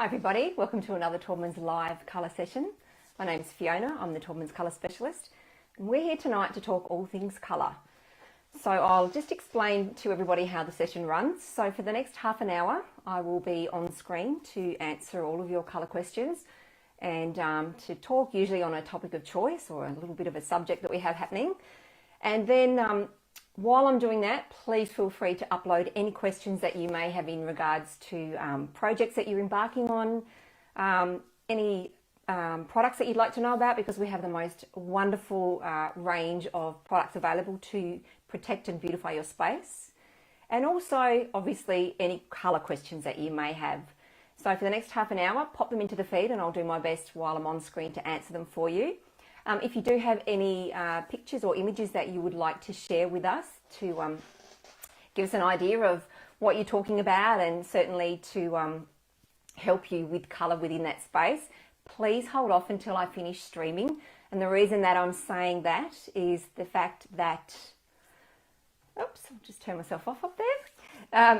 Hi everybody, welcome to another Taubmans live colour session. My name's Fiona, I'm the Taubmans colour specialist, and we're here tonight to talk all things colour. So I'll just explain to everybody how the session runs. So for the next half an hour I will be on screen to answer all of your colour questions and to talk usually on a topic of choice or a little bit of a subject that we have happening. And then while I'm doing that, please feel free to upload any questions that you may have in regards to projects that you're embarking on, any products that you'd like to know about, because we have the most wonderful range of products available to protect and beautify your space. And also, obviously, any colour questions that you may have. So for the next half an hour, pop them into the feed and I'll do my best while I'm on screen to answer them for you. If you do have any pictures or images that you would like to share with us to give us an idea of what you're talking about and certainly to help you with colour within that space, please hold off until I finish streaming. And the reason that I'm saying that is the fact that, oops, I'll just turn myself off up there.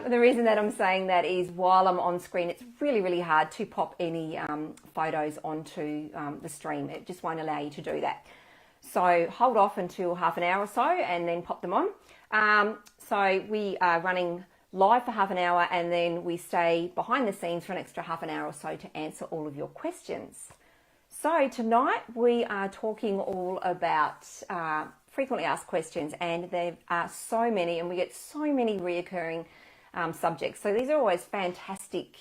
The reason that I'm saying that is while I'm on screen, it's really hard to pop any photos onto the stream. It just won't allow you to do that. So hold off until half an hour or so and then pop them on. So we are running live for half an hour and then we stay behind the scenes for an extra half an hour or so to answer all of your questions. So tonight we are talking all about frequently asked questions, and there are so many and we get so many reoccurring subjects. So these are always fantastic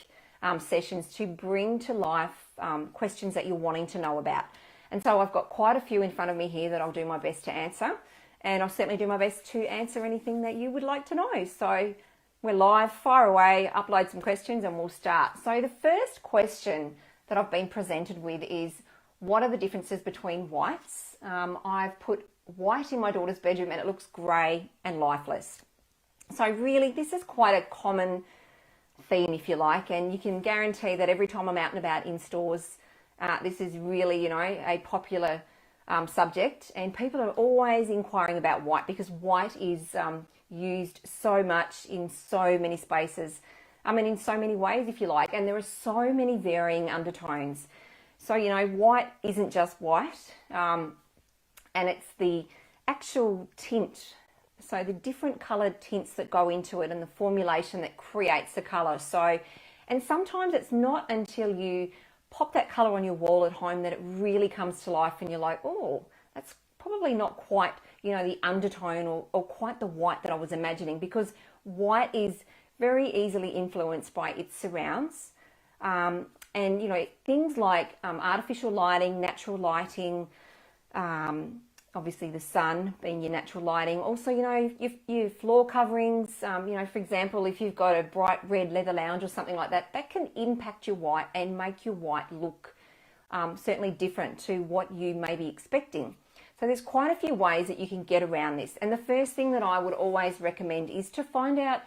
sessions to bring to life questions that you're wanting to know about. And so I've got quite a few in front of me here that I'll do my best to answer, and I'll certainly do my best to answer anything that you would like to know. So we're live, fire away, upload some questions and we'll start. So the first question that I've been presented with is, what are the differences between whites? I've put white in my daughter's bedroom and it looks grey and lifeless. So really this is quite a common theme, if you like, and you can guarantee that every time I'm out and about in stores, this is really, you know, a popular subject, and people are always inquiring about white because white is used so much in so many spaces. I mean, in so many ways, if you like, and there are so many varying undertones. So, you know, white isn't just white, and it's the actual tint. So the different coloured tints that go into it and the formulation that creates the colour. So, and sometimes it's not until you pop that colour on your wall at home that it really comes to life and you're like, oh, that's probably not quite, you know, the undertone or quite the white that I was imagining, because white is very easily influenced by its surrounds. And, you know, things like artificial lighting, natural lighting, obviously the sun being your natural lighting. Also, you know, your floor coverings, you know, for example, if you've got a bright red leather lounge or something like that, that can impact your white and make your white look certainly different to what you may be expecting. So there's quite a few ways that you can get around this. And the first thing that I would always recommend is to find out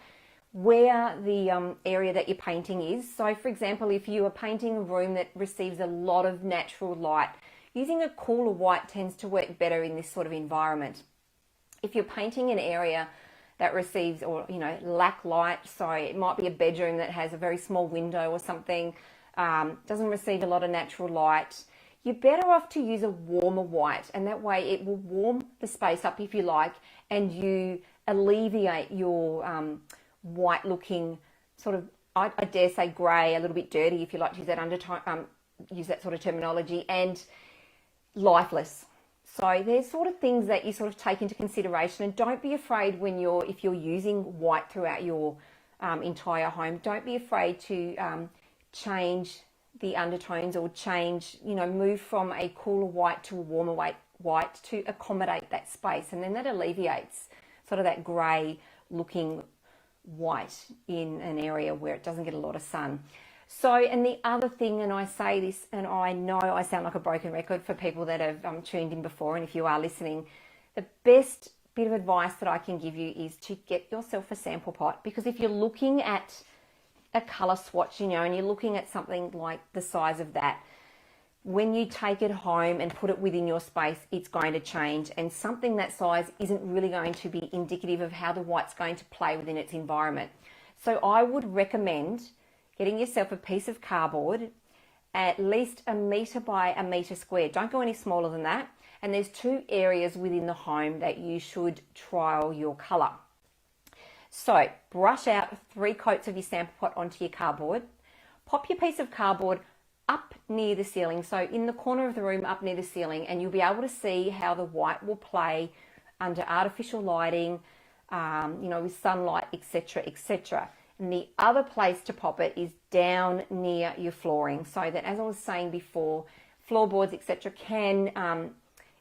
where the area that you're painting is. So for example, if you are painting a room that receives a lot of natural light, using a cooler white tends to work better in this sort of environment. If you're painting an area that receives, or, you know, lack light, so it might be a bedroom that has a very small window or something, doesn't receive a lot of natural light, you're better off to use a warmer white, and that way it will warm the space up, if you like, and you alleviate your white looking sort of, I dare say grey, a little bit dirty if you like to use that undertone, use that sort of terminology, and lifeless. So there's sort of things that you sort of take into consideration, and don't be afraid when if you're using white throughout your entire home, don't be afraid to change the undertones or change, you know, move from a cooler white to a warmer white to accommodate that space, and then that alleviates sort of that grey looking white in an area where it doesn't get a lot of sun. So, and the other thing, and I say this, and I know I sound like a broken record for people that have tuned in before, and if you are listening, the best bit of advice that I can give you is to get yourself a sample pot, because if you're looking at a colour swatch, you know, and you're looking at something like the size of that, when you take it home and put it within your space, it's going to change, and something that size isn't really going to be indicative of how the white's going to play within its environment. So I would recommend getting yourself a piece of cardboard at least 1 metre by 1 metre square. Don't go any smaller than that. And there's 2 areas within the home that you should trial your colour. So brush out 3 coats of your sample pot onto your cardboard. Pop your piece of cardboard up near the ceiling, so in the corner of the room up near the ceiling, and you'll be able to see how the white will play under artificial lighting, with sunlight, etc., etc. And the other place to pop it is down near your flooring, so that, as I was saying before, floorboards, etc., can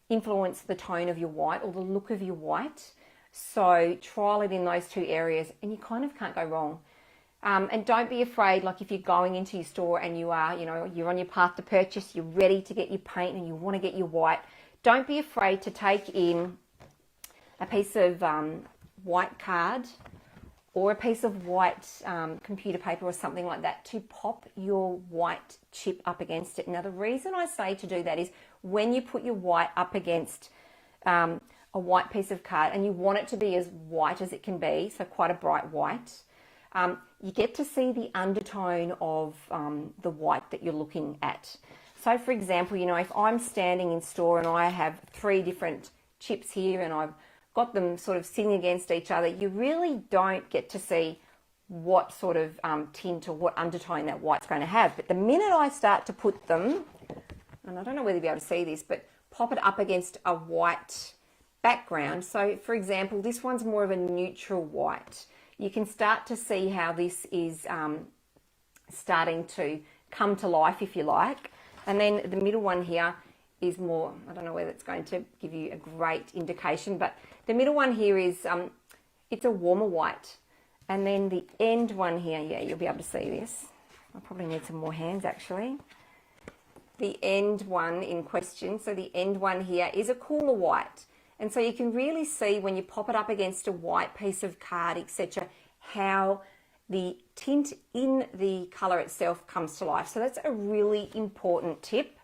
influence the tone of your white or the look of your white. So trial it in those 2 areas and you kind of can't go wrong. And don't be afraid, like if you're going into your store and you are, you're on your path to purchase, you're ready to get your paint and you want to get your white, don't be afraid to take in a piece of white card or a piece of white computer paper or something like that to pop your white chip up against it. Now, the reason I say to do that is when you put your white up against a white piece of card and you want it to be as white as it can be, so quite a bright white, you get to see the undertone of the white that you're looking at. So for example, if I'm standing in store and I have 3 different chips here and I've got them sort of sitting against each other, you really don't get to see what sort of tint or what undertone that white's going to have. But the minute I start to put them, and I don't know whether you'll be able to see this, but pop it up against a white background. So for example, this one's more of a neutral white. You can start to see how this is starting to come to life, if you like. And then the middle one here is more, I don't know whether it's going to give you a great indication, but the middle one here is, it's a warmer white. And then the end one here, yeah, you'll be able to see this. I probably need some more hands actually. The end one in question, so the end one here is a cooler white. And so you can really see when you pop it up against a white piece of card, etc., how the tint in the colour itself comes to life. So that's a really important tip,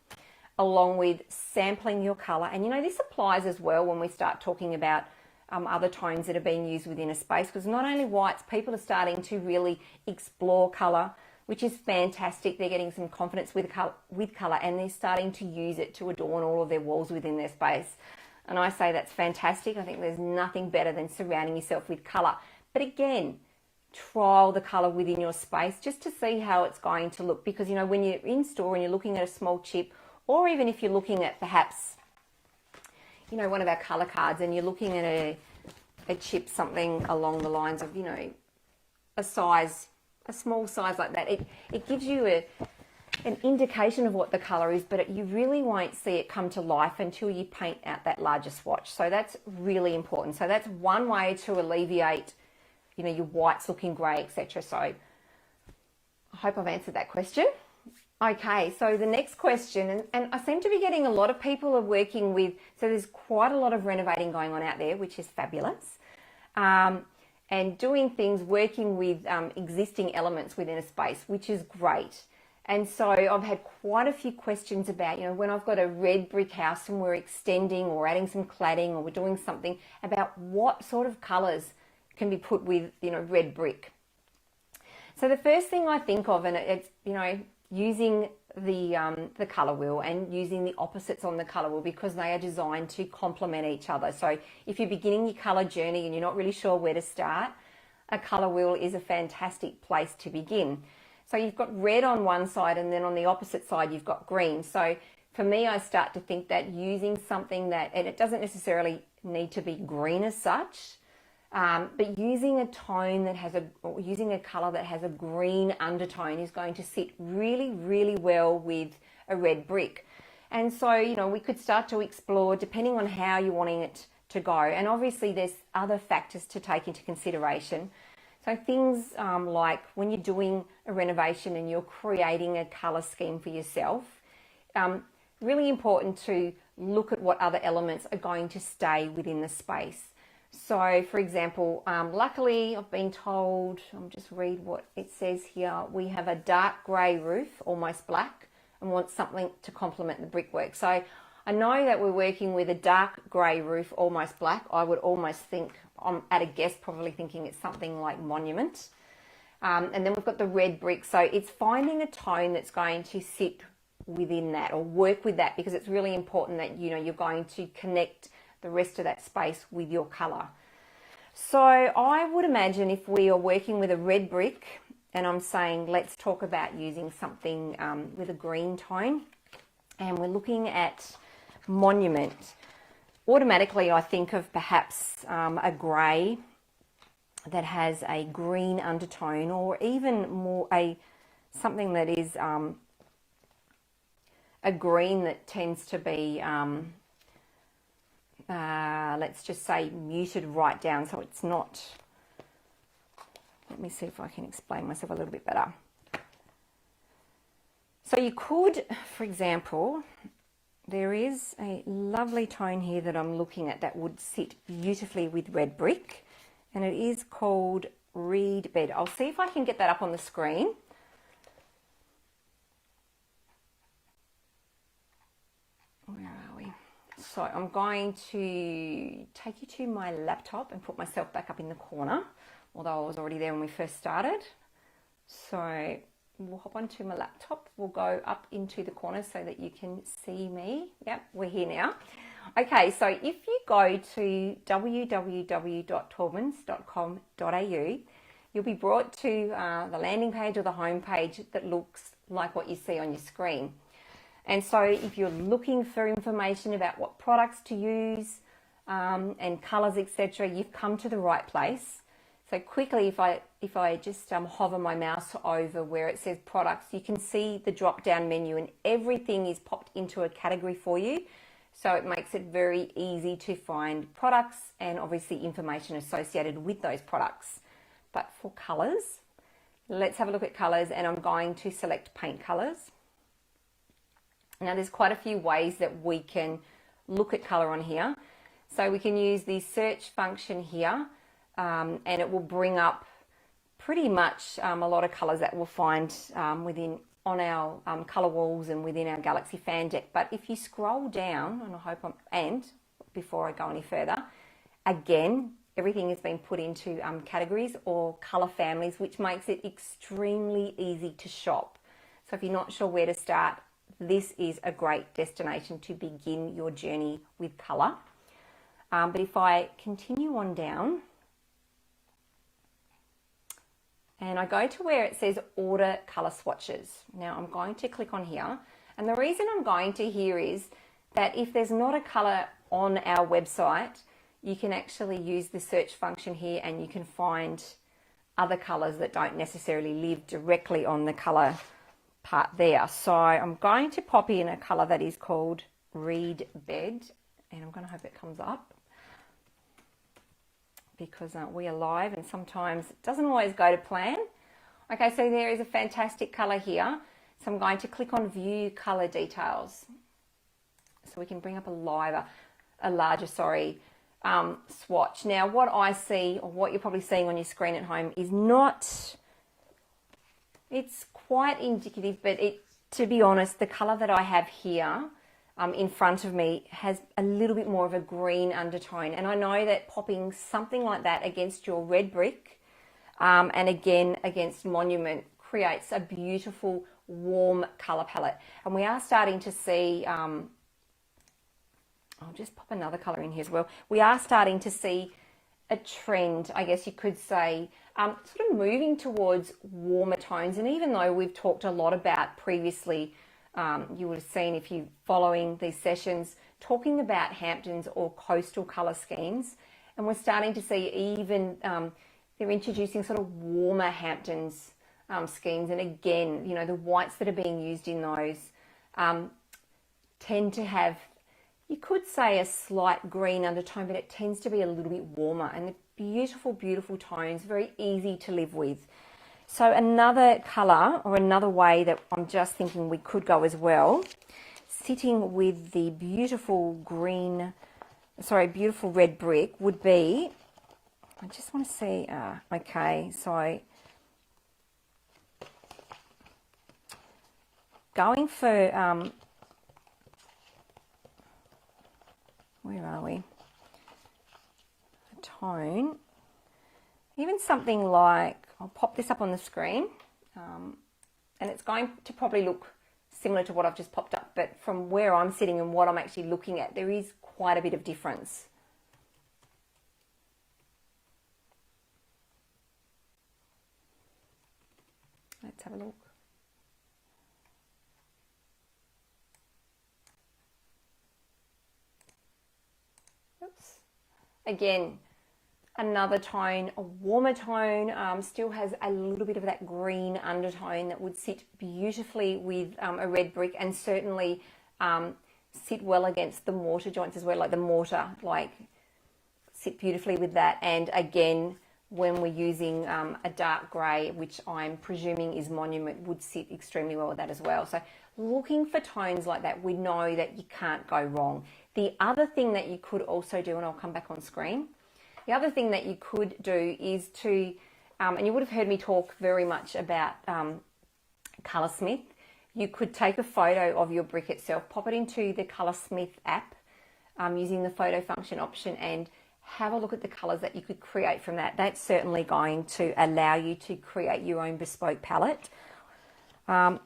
along with sampling your colour. And this applies as well when we start talking about other tones that are being used within a space, because not only whites, people are starting to really explore colour, which is fantastic. They're getting some confidence with colour and they're starting to use it to adorn all of their walls within their space. And I say that's fantastic. I think there's nothing better than surrounding yourself with colour. But again, trial the colour within your space just to see how it's going to look. Because, when you're in store and you're looking at a small chip, or even if you're looking at perhaps, one of our colour cards and you're looking at a chip, something along the lines of, a small size like that, it gives you an indication of what the colour is, but you really won't see it come to life until you paint out that larger swatch. So that's really important. So that's one way to alleviate, your whites looking grey, etc. So I hope I've answered that question. Okay, so the next question, and I seem to be getting a lot of people are working with, so there's quite a lot of renovating going on out there, which is fabulous. And doing things, working with existing elements within a space, which is great. And so I've had quite a few questions about, when I've got a red brick house and we're extending or adding some cladding or we're doing something, about what sort of colours can be put with, red brick. So the first thing I think of, and it's, using the colour wheel and using the opposites on the colour wheel, because they are designed to complement each other. So if you're beginning your colour journey and you're not really sure where to start, a colour wheel is a fantastic place to begin. So you've got red on one side and then on the opposite side you've got green. So for me, I start to think that using something that, and it doesn't necessarily need to be green as such, but using a tone that has using a colour that has a green undertone is going to sit really, really well with a red brick. And so, we could start to explore depending on how you're wanting it to go. And obviously there's other factors to take into consideration. So things like when you're doing a renovation and you're creating a colour scheme for yourself, really important to look at what other elements are going to stay within the space. So for example, luckily I've been told, I'll just read what it says here, we have a dark grey roof, almost black, and want something to complement the brickwork. So I know that we're working with a dark grey roof, almost black. I would almost think, I'm at a guess, probably thinking it's something like Monument. And then we've got the red brick. So it's finding a tone that's going to sit within that or work with that, because it's really important that, you know, you're going to connect the rest of that space with your color. So I would imagine if we are working with a red brick and I'm saying, let's talk about using something with a green tone, and we're looking at monument, automatically I think of perhaps a grey that has a green undertone, or even more something that is a green that tends to be let's just say muted right down, so it's not, let me see if I can explain myself a little bit better. So you could, for example, there is a lovely tone here that I'm looking at that would sit beautifully with red brick, and it is called Reed Bed. I'll see if I can get that up on the screen. Where are we? So I'm going to take you to my laptop and put myself back up in the corner, although I was already there when we first started. So we'll hop onto my laptop. We'll go up into the corner so that you can see me. Yep, we're here now. Okay, so if you go to www.taubmans.com.au, you'll be brought to the landing page or the home page that looks like what you see on your screen. And so if you're looking for information about what products to use and colours, etc., you've come to the right place. So quickly, if I just hover my mouse over where it says products, you can see the drop down menu, and everything is popped into a category for you. So it makes it very easy to find products and obviously information associated with those products. But for colours, let's have a look at colours, and I'm going to select paint colours. Now there's quite a few ways that we can look at colour on here. So we can use the search function here, and it will bring up pretty much a lot of colours that we'll find on our colour walls and within our Galaxy fan deck. But if you scroll down, and before I go any further, again, everything has been put into categories or colour families, which makes it extremely easy to shop. So if you're not sure where to start, this is a great destination to begin your journey with colour. But if I continue on down and I go to where it says order colour swatches, now I'm going to click on here, and the reason I'm going to here is that if there's not a colour on our website, you can actually use the search function here and you can find other colours that don't necessarily live directly on the colour part there. So I'm going to pop in a colour that is called Reed Bed, and I'm going to hope it comes up, because we are live and sometimes it doesn't always go to plan. Okay, so there is a fantastic colour here. So I'm going to click on View Colour Details, so we can bring up a larger swatch. Now what I see, or what you're probably seeing on your screen at home, is not, it's quite indicative, but to be honest, the colour that I have here in front of me has a little bit more of a green undertone, and I know that popping something like that against your red brick and again against monument creates a beautiful warm colour palette. And we are starting to see, I'll just pop another colour in here as well, we are starting to see a trend, I guess you could say, sort of moving towards warmer tones. And even though we've talked a lot about previously, you would have seen if you're following these sessions, talking about Hamptons or coastal colour schemes, and we're starting to see even they're introducing sort of warmer Hamptons schemes. And again, you know, the whites that are being used in those tend to have, you could say, a slight green undertone, but it tends to be a little bit warmer, and the beautiful, beautiful tones, very easy to live with. So another colour, or another way that I'm just thinking we could go as well, sitting with the beautiful beautiful red brick, would be, I just want to see, okay, so going for, where are we? A tone, even something like, I'll pop this up on the screen, and it's going to probably look similar to what I've just popped up, but from where I'm sitting and what I'm actually looking at, there is quite a bit of difference. Let's have a look. Oops. Again, another tone, a warmer tone, still has a little bit of that green undertone that would sit beautifully with a red brick, and certainly sit well against the mortar joints as well, like the mortar, like sit beautifully with that. And again, when we're using a dark grey, which I'm presuming is Monument, would sit extremely well with that as well. So looking for tones like that, we know that you can't go wrong. The other thing that you could also do, and I'll come back on screen, the other thing that you could do is to, and you would have heard me talk very much about Colorsmith. You could take a photo of your brick itself, pop it into the Colorsmith app using the photo function option, and have a look at the colours that you could create from that. That's certainly going to allow you to create your own bespoke palette. And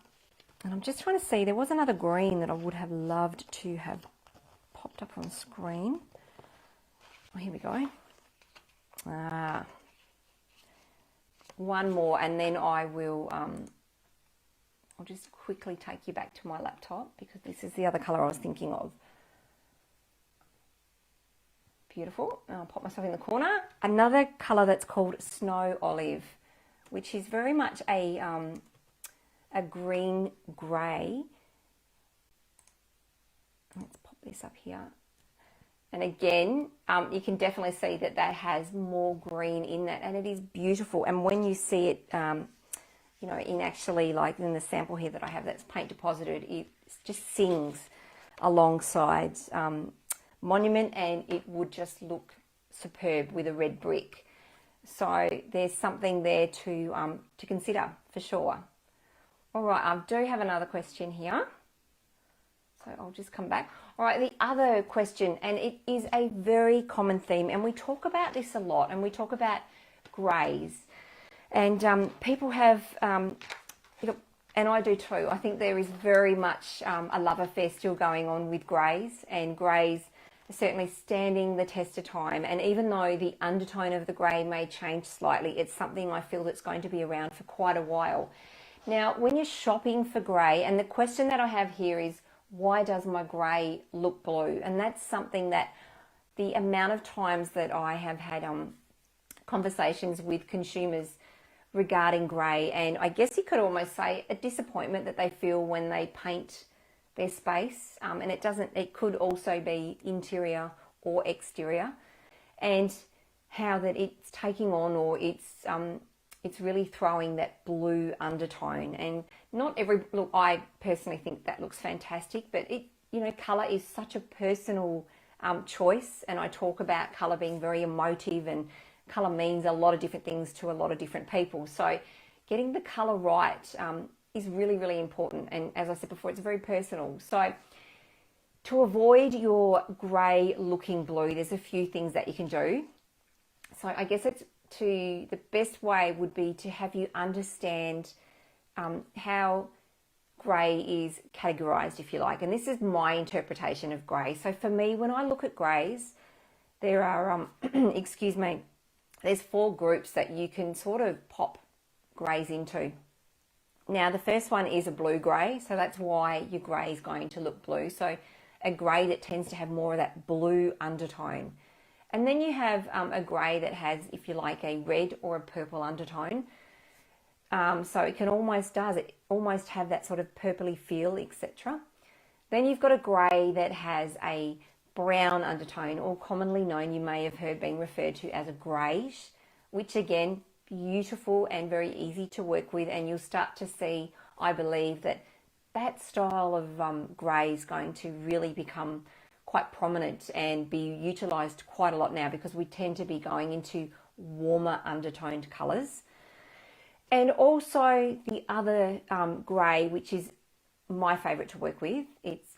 I'm just trying to see, there was another green that I would have loved to have popped up on screen. Oh, here we go. One more, and then I will, I'll just quickly take you back to my laptop, because this is the other colour I was thinking of. Beautiful. I'll pop myself in the corner. Another colour that's called Snow Olive, which is very much a green grey. Let's pop this up here. And again, you can definitely see that that has more green in that, and it is beautiful. And when you see it, you know, in actually, like in the sample here that I have that's paint deposited, it just sings alongside Monument, and it would just look superb with a red brick. So there's something there to consider for sure. All right, I do have another question here, so I'll just come back. All right, the other question, and it is a very common theme, and we talk about this a lot, and we talk about greys, and people have, and I do too. I think there is very much a love affair still going on with greys, and greys are certainly standing the test of time. And even though the undertone of the grey may change slightly, it's something I feel that's going to be around for quite a while. Now, when you're shopping for grey, and the question that I have here is, why does my grey look blue? And that's something that the amount of times that I have had conversations with consumers regarding grey, and I guess you could almost say a disappointment that they feel when they paint their space, and it could also be interior or exterior, and how that it's taking on, or it's really throwing that blue undertone. And not every look, I personally think that looks fantastic, but it, you know, colour is such a personal choice, and I talk about colour being very emotive, and colour means a lot of different things to a lot of different people. So getting the colour right is really, really important. And as I said before, it's very personal. So to avoid your grey looking blue, there's a few things that you can do. So I guess the best way would be to have you understand how grey is categorised, if you like. And this is my interpretation of grey. So for me, when I look at greys, there are, excuse me, there's 4 groups that you can sort of pop greys into. Now, the first one is a blue grey, so that's why your grey is going to look blue. So a grey that tends to have more of that blue undertone. And then you have a grey that has, if you like, a red or a purple undertone. So it can almost have that sort of purpley feel, etc. Then you've got a grey that has a brown undertone, or commonly known, you may have heard being referred to as a greige, which again, beautiful and very easy to work with. And you'll start to see, I believe, that style of grey is going to really become quite prominent and be utilised quite a lot now, because we tend to be going into warmer undertoned colours. And also the other grey, which is my favourite to work with, it's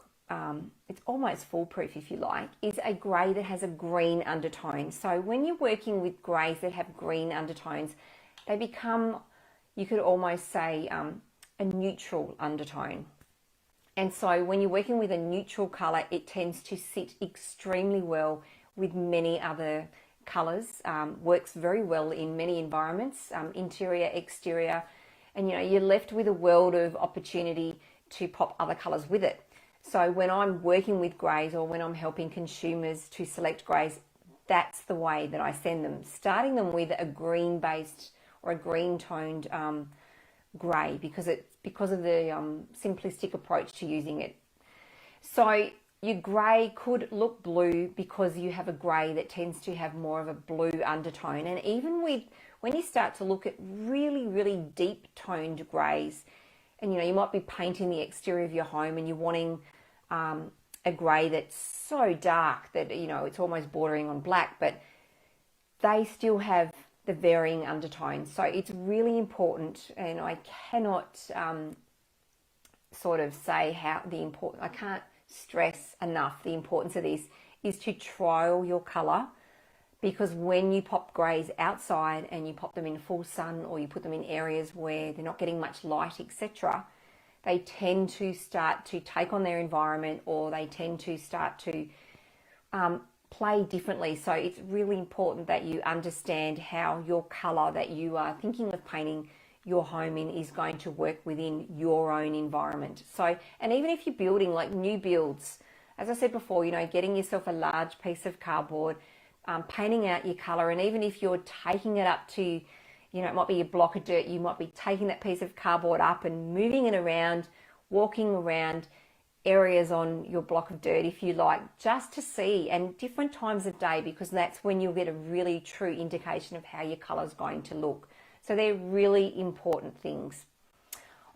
almost foolproof if you like, is a grey that has a green undertone. So when you're working with greys that have green undertones, they become, you could almost say, a neutral undertone. And so when you're working with a neutral colour, it tends to sit extremely well with many other colours, works very well in many environments, interior, exterior, and you're left with a world of opportunity to pop other colours with it. So when I'm working with greys or when I'm helping consumers to select greys, that's the way that I send them, starting them with a green based or a green toned grey because of the simplistic approach to using it. So your grey could look blue because you have a grey that tends to have more of a blue undertone. And even when you start to look at really, really deep toned greys, and you might be painting the exterior of your home and you're wanting a grey that's so dark that it's almost bordering on black, but they still have the varying undertones. So it's really important, and I cannot sort of say I can't stress enough the importance of this is to trial your colour, because when you pop greys outside and you pop them in full sun or you put them in areas where they're not getting much light, etc., they tend to start to take on their environment, or they tend to start to play differently. So it's really important that you understand how your colour that you are thinking of painting your home in is going to work within your own environment. So, and even if you're building like new builds, as I said before, getting yourself a large piece of cardboard, painting out your colour, and even if you're taking it up to, it might be a block of dirt, you might be taking that piece of cardboard up and moving it around, walking around areas on your block of dirt, if you like, just to see, and different times of day, because that's when you'll get a really true indication of how your colour is going to look. So they're really important things.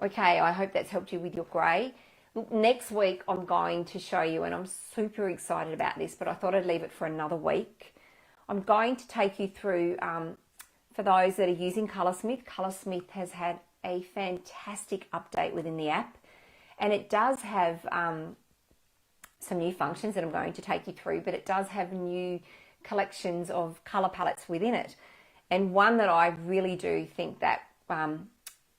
Okay, I hope that's helped you with your grey. Look, next week I'm going to show you, and I'm super excited about this, but I thought I'd leave it for another week. I'm going to take you through, for those that are using Colorsmith, Colorsmith has had a fantastic update within the app, and it does have some new functions that I'm going to take you through, but it does have new collections of colour palettes within it. And one that I really do think that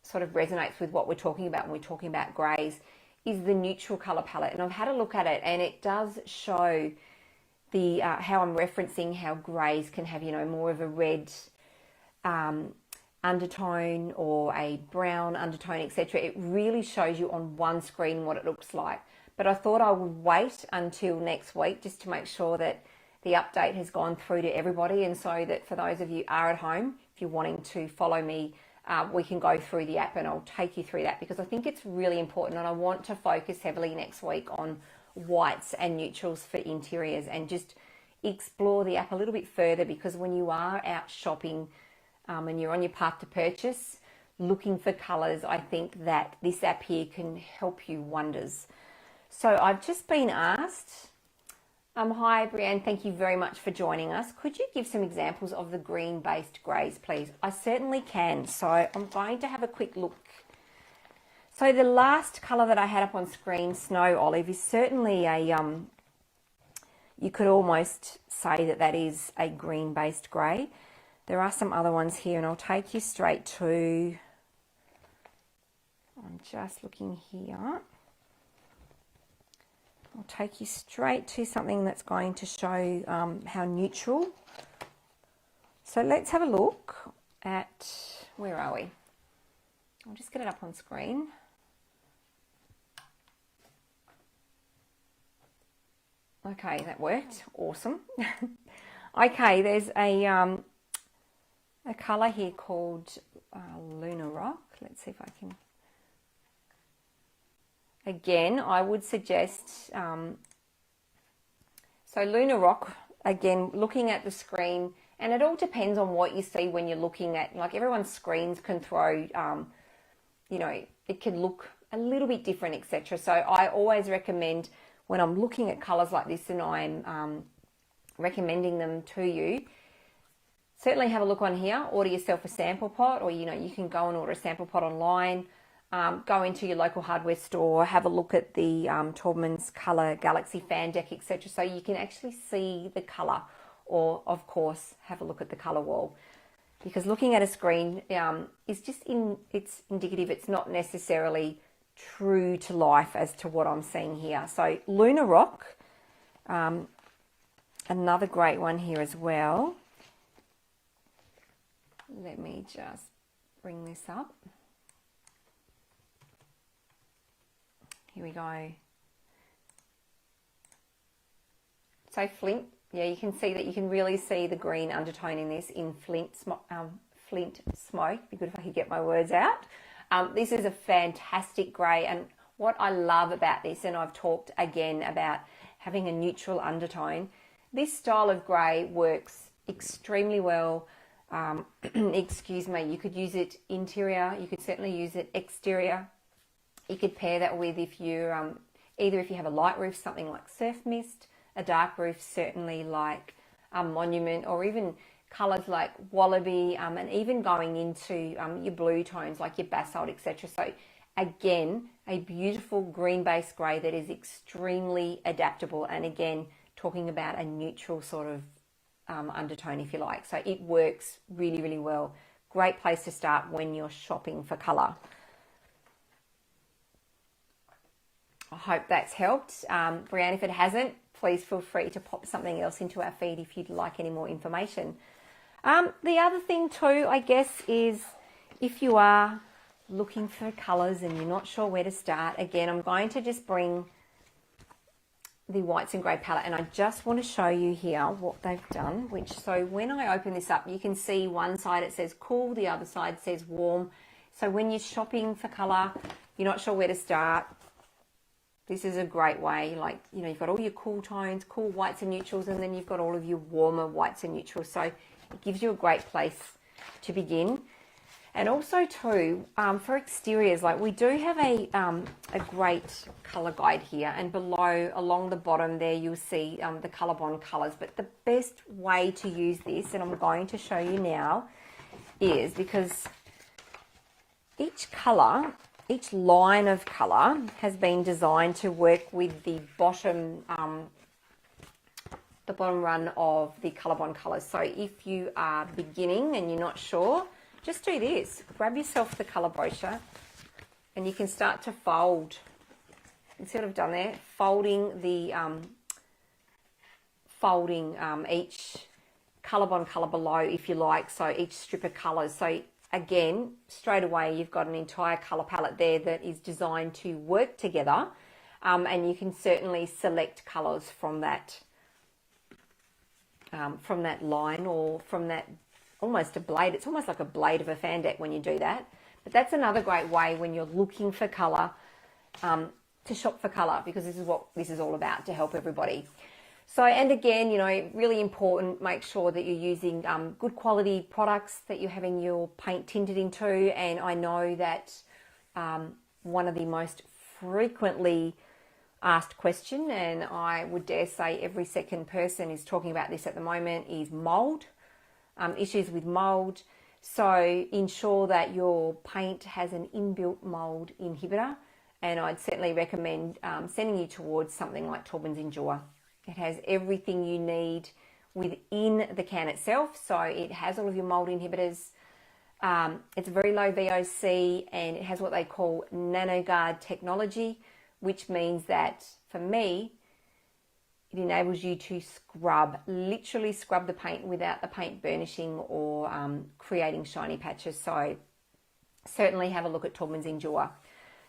sort of resonates with what we're talking about when we're talking about greys is the neutral colour palette. And I've had a look at it, and it does show the how I'm referencing how greys can have, more of a red undertone or a brown undertone, etc. It really shows you on one screen what it looks like. But I thought I would wait until next week just to make sure that the update has gone through to everybody, and so that for those of you who are at home, if you're wanting to follow me, we can go through the app and I'll take you through that, because I think it's really important, and I want to focus heavily next week on whites and neutrals for interiors and just explore the app a little bit further, because when you are out shopping and you're on your path to purchase looking for colours, I think that this app here can help you wonders. So I've just been asked, hi Brianne, thank you very much for joining us. Could you give some examples of the green-based greys, please? I certainly can. So I'm going to have a quick look. So the last colour that I had up on screen, Snow Olive, is certainly a, you could almost say that that is a green-based grey. There are some other ones here, and I'll take you straight to, I'm just looking here. I'll take you straight to something that's going to show how neutral. So let's have a look at, where are we? I'll just get it up on screen. Okay, that worked. Awesome. Okay, there's a colour here called Lunar Rock. Let's see if I can... Again, I would suggest, so Lunar Rock, again, looking at the screen, and it all depends on what you see when you're looking at, like everyone's screens can throw, it can look a little bit different, etc. So I always recommend when I'm looking at colours like this and I'm recommending them to you, certainly have a look on here, order yourself a sample pot, or, you can go and order a sample pot online. Go into your local hardware store, have a look at the Taubmans Colour Galaxy fan deck, etc. So you can actually see the colour, or of course have a look at the colour wall. because looking at a screen is just it's indicative. It's not necessarily true to life as to what I'm seeing here. So Lunar Rock, another great one here as well. Let me just bring this up. Here we go. So Flint, yeah, you can see that you can really see the green undertone in this in Flint smoke. Be good if I could get my words out. This is a fantastic grey, and what I love about this, and I've talked again about having a neutral undertone, this style of grey works extremely well. Excuse me, you could use it interior, you could certainly use it exterior. You could pair that with, if you either if you have a light roof, something like Surf Mist, a dark roof, certainly like Monument, or even colours like Wallaby, and even going into your blue tones like your Basalt, etc. So again, a beautiful green-based grey that is extremely adaptable, and again, talking about a neutral sort of undertone, if you like. So it works really, really well. Great place to start when you're shopping for colour. I hope that's helped. Brianne, if it hasn't, please feel free to pop something else into our feed if you'd like any more information. The other thing too, I guess, is if you are looking for colours and you're not sure where to start, again, I'm going to just bring the whites and grey palette, and I just want to show you here what they've done, so when I open this up, you can see one side it says cool, the other side says warm. So when you're shopping for colour, you're not sure where to start, this is a great way. Like, you know, you've got all your cool tones, cool whites and neutrals, and then you've got all of your warmer whites and neutrals. So it gives you a great place to begin. And also too, for exteriors, like we do have a great colour guide here, and below along the bottom there you'll see the ColourBond colours. But the best way to use this, and I'm going to show you now, is because each colour, each line of colour has been designed to work with the bottom run of the ColourBond colours. So if you are beginning and you're not sure, just do this. Grab yourself the colour brochure and you can start to fold. You see what I've done there? Folding each ColourBond colour below, if you like, so each strip of colours. So again, straight away you've got an entire colour palette there that is designed to work together, and you can certainly select colours from that line, or from that almost a blade. It's almost like a blade of a fan deck when you do that. But that's another great way when you're looking for colour, to shop for colour, because this is what this is all about, to help everybody. So, and again, you know, really important, make sure that you're using good quality products, that you're having your paint tinted into. And I know that one of the most frequently asked question, and I would dare say every second person is talking about this at the moment, is mould, issues with mould. So ensure that your paint has an inbuilt mould inhibitor, and I'd certainly recommend sending you towards something like Taubmans Endure. It has everything you need within the can itself, so it has all of your mould inhibitors. It's very low VOC, and it has what they call NanoGuard technology, which means that, for me, it enables you to scrub, literally scrub the paint without the paint burnishing or creating shiny patches. So certainly have a look at Taubmans Endure.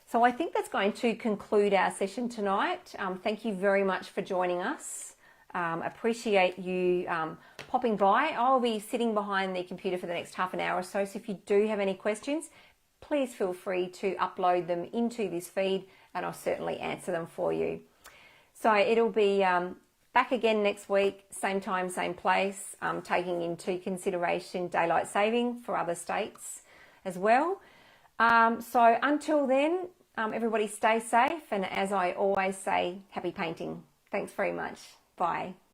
So I think that's going to conclude our session tonight. Thank you very much for joining us. Appreciate you popping by. I'll be sitting behind the computer for the next half an hour or so. So if you do have any questions, please feel free to upload them into this feed, and I'll certainly answer them for you. So it'll be back again next week, same time, same place, taking into consideration daylight saving for other states as well. So until then, everybody stay safe, and as I always say, happy painting. Thanks very much. Bye.